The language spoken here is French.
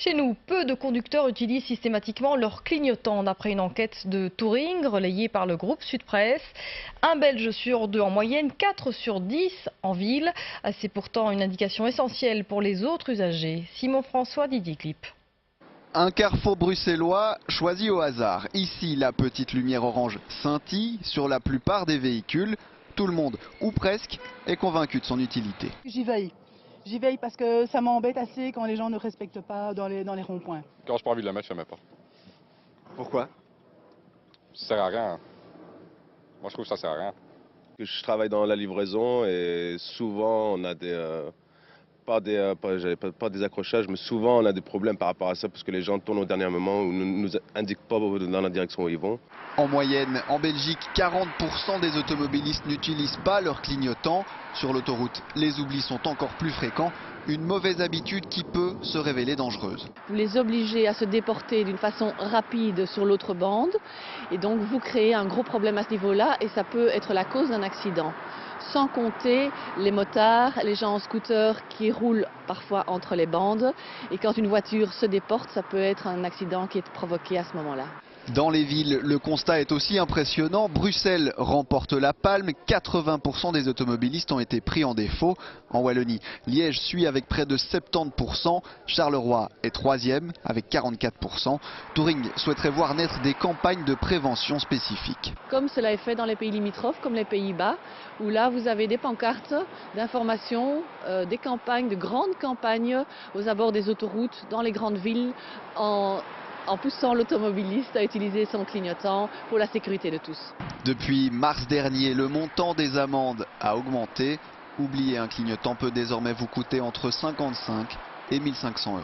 Chez nous, peu de conducteurs utilisent systématiquement leur clignotant, d'après une enquête de Touring relayée par le groupe Sud Presse. Un Belge sur deux en moyenne, 4 sur 10 en ville. C'est pourtant une indication essentielle pour les autres usagers. Simon François, Didier Clip. Un carrefour bruxellois choisi au hasard. Ici, la petite lumière orange scintille sur la plupart des véhicules. Tout le monde, ou presque, est convaincu de son utilité. J'y veille. J'y veille parce que ça m'embête assez quand les gens ne respectent pas dans les ronds-points. Quand j'ai pas envie de la mettre, je la mets pas. Pourquoi? Ça sert à rien. Moi, je trouve que ça sert à rien. Je travaille dans la livraison et souvent on a pas des accrochages, mais souvent on a des problèmes par rapport à ça parce que les gens tournent au dernier moment ou ne nous indiquent pas dans la direction où ils vont. En moyenne, en Belgique, 40% des automobilistes n'utilisent pas leur clignotant. Sur l'autoroute, les oublis sont encore plus fréquents. Une mauvaise habitude qui peut se révéler dangereuse. Vous les obligez à se déporter d'une façon rapide sur l'autre bande et donc vous créez un gros problème à ce niveau-là et ça peut être la cause d'un accident. Sans compter les motards, les gens en scooter qui roulent parfois entre les bandes. Et quand une voiture se déporte, ça peut être un accident qui est provoqué à ce moment-là. Dans les villes, le constat est aussi impressionnant. Bruxelles remporte la palme. 80% des automobilistes ont été pris en défaut. En Wallonie, Liège suit avec près de 70%. Charleroi est troisième avec 44%. Touring souhaiterait voir naître des campagnes de prévention spécifiques. Comme cela est fait dans les pays limitrophes, comme les Pays-Bas, où là vous avez des pancartes d'information, des campagnes, de grandes campagnes aux abords des autoroutes, dans les grandes villes, en poussant l'automobiliste à utiliser son clignotant pour la sécurité de tous. Depuis mars dernier, le montant des amendes a augmenté. Oublier un clignotant peut désormais vous coûter entre 55 et 1 500 €.